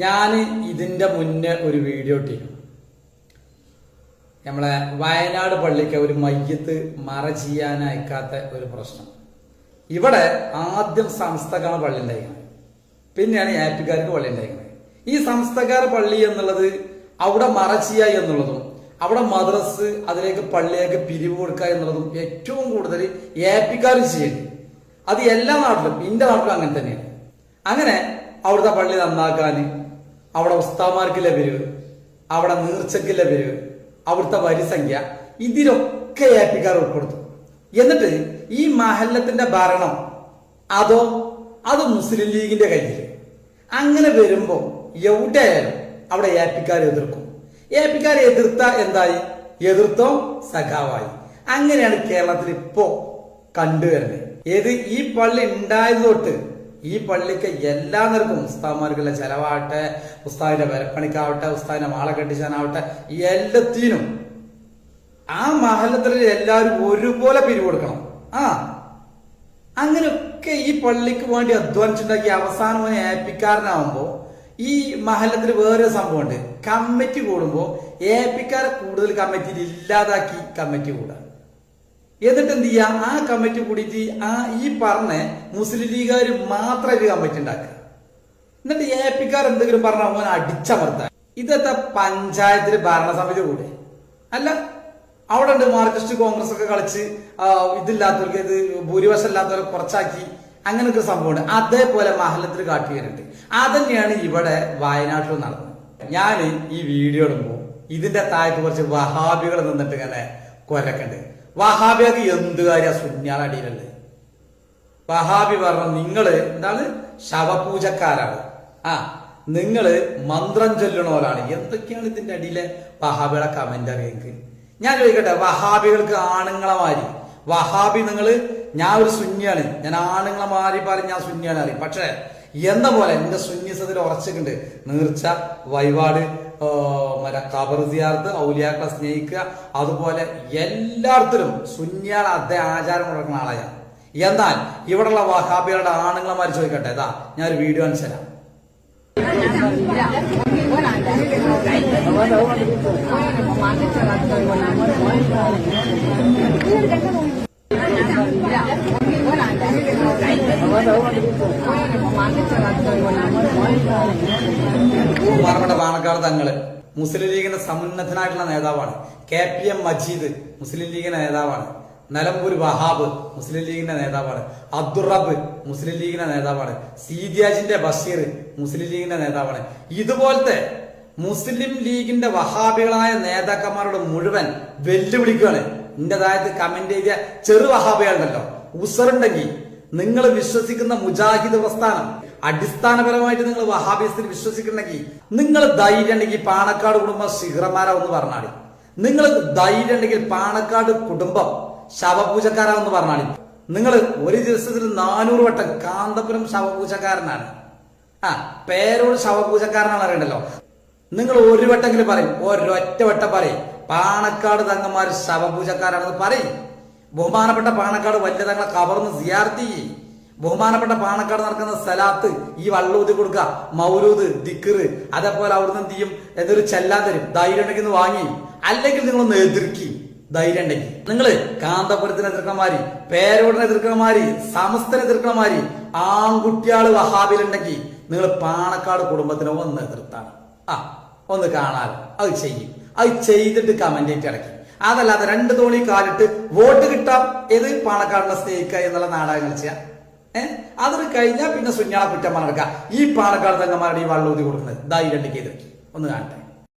ഞാൻ ഇതിന്റെ മുന്നേ ഒരു വീഡിയോ ഇട്ടിരുന്നു. നമ്മളെ വയനാട് പള്ളിക്ക് ഒരു മയ്യത്ത് മറ ചെയ്യാൻ അയക്കാത്ത ഒരു പ്രശ്നം. ഇവിടെ ആദ്യം സംസ്ഥക്കാണ് പള്ളി ഉണ്ടായിരിക്കുന്നത്, പിന്നെയാണ് ആറ്റുകാർക്ക് പള്ളി ഉണ്ടായിരിക്കുന്നത്. ഈ സംസ്ഥക്കാർ പള്ളി എന്നുള്ളത് അവിടെ മറ ചെയ്യുക എന്നുള്ളതും അവിടെ മദ്രസ് അതിലേക്ക് പള്ളിയൊക്കെ പിരിവ് കൊടുക്കുക എന്നുള്ളതും ഏറ്റവും കൂടുതൽ ഏപ്പിക്കാർ ചെയ്യുന്നു. അത് എല്ലാ നാട്ടിലും, എന്റെ നാട്ടിലും അങ്ങനെ തന്നെയാണ്. അങ്ങനെ അവിടുത്തെ പള്ളി നന്നാക്കാൻ അവിടെ ഉസ്താമാർക്കുള്ള പിരിവ്, അവിടെ നീർച്ചക്കുള്ള പിരിവ്, അവിടുത്തെ വരിസംഖ്യ, ഇതിലൊക്കെ ഏപ്പിക്കാർ ഉൾപ്പെടുത്തും. എന്നിട്ട് ഈ മഹല്ലത്തിന്റെ ഭരണം അത് മുസ്ലിം ലീഗിന്റെ കയ്യിൽ. അങ്ങനെ വരുമ്പോ എവിടെയായാലും അവിടെ ഏപ്പിക്കാർ എതിർക്കും. ഏപ്പിക്കാരെ എതിർത്ത എന്തായി? എതിർത്തോ സഖാവായി. അങ്ങനെയാണ് കേരളത്തിൽ ഇപ്പോ കണ്ടുവരുന്നത്. ഈ പള്ളി ഉണ്ടായത് തൊട്ട് ഈ പള്ളിക്ക് എല്ലാ നിരക്കും ഉസ്താദ്മാർക്കുള്ള ചെലവാവട്ടെ, ഉസ്താദിന്റെ വരപ്പണിക്കാവട്ടെ, ഉസ്താദിന്റെ മാള കെട്ടിച്ചാനാവട്ടെ, എല്ലാത്തിനും ആ മഹല്ലത്തിൽ എല്ലാവരും ഒരുപോലെ പിരിവ് കൊടുക്കണം. അങ്ങനെയൊക്കെ ഈ പള്ളിക്ക് വേണ്ടി അധ്വാനിച്ചുണ്ടാക്കി അവസാനം ഏപ്പിക്കാരനാവുമ്പോ ഈ മഹല്ലത്തിൽ വേറൊരു സംഭവമുണ്ട്. കമ്മിറ്റി കൂടുമ്പോ ഏപ്പിക്കാരെ കൂടുതൽ കമ്മിറ്റിയിൽ ഇല്ലാതാക്കി കമ്മിറ്റി കൂടാൻ. എന്നിട്ട് എന്ത് ചെയ്യാ? ആ കമ്മിറ്റി കൂടിയിട്ട് ഈ പറഞ്ഞ മുസ്ലിം ലീഗുകാർ മാത്രം ഒരു കമ്മിറ്റി ഉണ്ടാക്കുക. എന്നിട്ട് ഏപ്പിക്കാർ എന്തെങ്കിലും പറഞ്ഞാൽ അവൻ അടിച്ചമർത്താൻ. ഇതൊക്കെ പഞ്ചായത്തിൽ ഭരണസമിതി കൂടെ അല്ല, അവിടെ ഉണ്ട് മാർക്സിസ്റ്റ് കോൺഗ്രസ് ഒക്കെ കളിച്ച് ഇതില്ലാത്തവർക്ക്, ഇത് ഭൂരിപക്ഷം ഇല്ലാത്തവരെ കുറച്ചാക്കി, അങ്ങനത്തെ ഒരു സംഭവമുണ്ട്. അതേപോലെ മഹല്ലത്തിൽ കാട്ടിവരുന്നുണ്ട്. അതന്നെയാണ് ഇവിടെ വയനാട്ടിൽ നടന്നത്. ഞാൻ ഈ വീഡിയോ ഇടുമ്പോൾ ഇതിന്റെ താഴത്ത് കുറച്ച് വഹാബികൾ നിന്നിട്ട് ഇങ്ങനെ കൊരക്കുണ്ട്. വഹാബിയൊക്കെ എന്ത് കാര്യ സുന്യാളടിയിലുണ്ട്. വഹാബി പറഞ്ഞു, നിങ്ങള് എന്താണ് ശവപൂജക്കാരാണ്, നിങ്ങള് മന്ത്രം ചൊല്ലണോരാണ്. എന്തൊക്കെയാണ് ഇതിന്റെ അടിയിലെ വഹാബിയുടെ കമന്റ് അറിയെങ്കിൽ ഞാൻ ചോദിക്കട്ടെ, വഹാബികൾക്ക് ആണുങ്ങളെ മാരി വഹാബി ഞാൻ ഒരു സുന്നിയാണ്, ഞാൻ ആണുങ്ങളെ മാറി പറഞ്ഞ് ഞാൻ സുന്നിയാണ് അറിയും. പക്ഷെ എന്ന പോലെ എന്റെ സുന്നിസത്തിൽ ഉറച്ചിട്ടുണ്ട്. നീർച്ച, വഴിപാട്, ഖബർ സിയാറത്ത്, ഔലിയാക്കളെ സ്നേഹിക്കുക, അതുപോലെ എല്ലായിടത്തിലും സുന്നിയാണ് അതേ ആചാരം കൊടുക്കുന്ന ആളാണ്. എന്നാൽ ഇവിടെയുള്ള വഹാബികളുടെ ആണുങ്ങളെ മാറി ചോദിക്കട്ടെ, ഞാനൊരു വീഡിയോ കാണിച്ചു തരാം. ബഹുമാനപ്പെട്ട പാണക്കാട് തങ്ങള് മുസ്ലിം ലീഗിന്റെ സമുന്നതനായിട്ടുള്ള നേതാവാണ്. KPM മജീദ് മുസ്ലിം ലീഗിന്റെ നേതാവാണ്. നിലമ്പൂർ വഹാബ് മുസ്ലിം ലീഗിന്റെ നേതാവാണ്. അബ്ദുറബ് മുസ്ലിം ലീഗിന്റെ നേതാവാണ്. സീദിയാജിന്റെ ബഷീർ മുസ്ലിം ലീഗിന്റെ നേതാവാണ്. ഇതുപോലത്തെ മുസ്ലിം ലീഗിന്റെ വഹാബികളായ നേതാക്കന്മാരോട് മുഴുവൻ വെല്ലുവിളിക്കുകയാണ്. ഇന്റേതായത് കമന്റ് ചെയ്ത ചെറു വഹാബികളുണ്ടല്ലോ, ഉസറുണ്ടെങ്കിൽ നിങ്ങൾ വിശ്വസിക്കുന്ന മുജാഹിദ് പ്രസ്ഥാനം, അടിസ്ഥാനപരമായിട്ട് നിങ്ങൾ വഹാബിയത്തിൽ വിശ്വസിക്കുന്നുണ്ടെങ്കിൽ, നിങ്ങൾ ധൈര്യം ഉണ്ടെങ്കിൽ പാണക്കാട് കുടുംബം ശിഖറന്മാരാവെന്ന് പറഞ്ഞാൽ, നിങ്ങൾ ധൈര്യം ഉണ്ടെങ്കിൽ പാണക്കാട് കുടുംബം ശവപൂജക്കാരാവെന്ന് പറഞ്ഞാൽ, നിങ്ങൾ ഒരു ദിവസത്തിൽ 400 വട്ടം കാന്തപുരം ശവപൂജക്കാരനാണ്, പേരോട് ശവപൂജക്കാരനാണ് അറിയണ്ടല്ലോ. നിങ്ങൾ ഒരു വട്ടെങ്കിലും പറയും, ഒരൊറ്റ വട്ടം പറയും പാണക്കാട് തങ്ങന്മാർ ശവപൂജക്കാരാണെന്ന് പറയും. ബഹുമാനപ്പെട്ട പാണക്കാട് വലിയ തങ്ങളെ കവർന്ന് സിയാർത്ത് ചെയ്യും. ബഹുമാനപ്പെട്ട പാണക്കാട് നടക്കുന്ന സ്ഥലത്ത് ഈ വള്ളൂതി കൊടുക്കുക, മൗലൂദ്, ദിക്റ്, അതേപോലെ അവിടുന്ന് എന്ത് ചെയ്യും, എന്തൊരു ചെല്ലാൻ തരും. ധൈര്യം ഉണ്ടെങ്കിൽ വാങ്ങി, അല്ലെങ്കിൽ നിങ്ങളൊന്ന് എതിർക്കി. ധൈര്യം ഉണ്ടെങ്കിൽ നിങ്ങള് കാന്തപുരത്തിന് എതിർക്കണമാരി, പേരോടിനെ എതിർക്കണമാരി, സമസ്തനെ എതിർക്കണമാരി ആൺകുട്ടിയാള് വഹാബിലുണ്ടെങ്കിൽ നിങ്ങൾ പാണക്കാട് കുടുംബത്തിനെ ഒന്ന് എതിർത്താണ്. ഒന്ന് കാണാൻ അത് ചെയ്യും. അത് ചെയ്തിട്ട് കമന്റ് ആയിട്ട് അടക്കി. അതല്ലാതെ 2 തോണി കാലിട്ട് വോട്ട് കിട്ടാം, ഏത് പാണക്കാടിനെ സ്നേഹിക്കുക എന്നുള്ള നാടകം കളിച്ച അതൊരു കഴിഞ്ഞാൽ പിന്നെ സുഞ്ഞാളെ കുറ്റം നടക്കുക. ഈ പാണക്കാട് തങ്ങന്മാരുടെ ഈ വള്ളൂതി കൊടുക്കുന്നത് ധൈര്യം ഉണ്ടെങ്കിൽ എതിർക്കി ഒന്ന് കാണട്ടെ.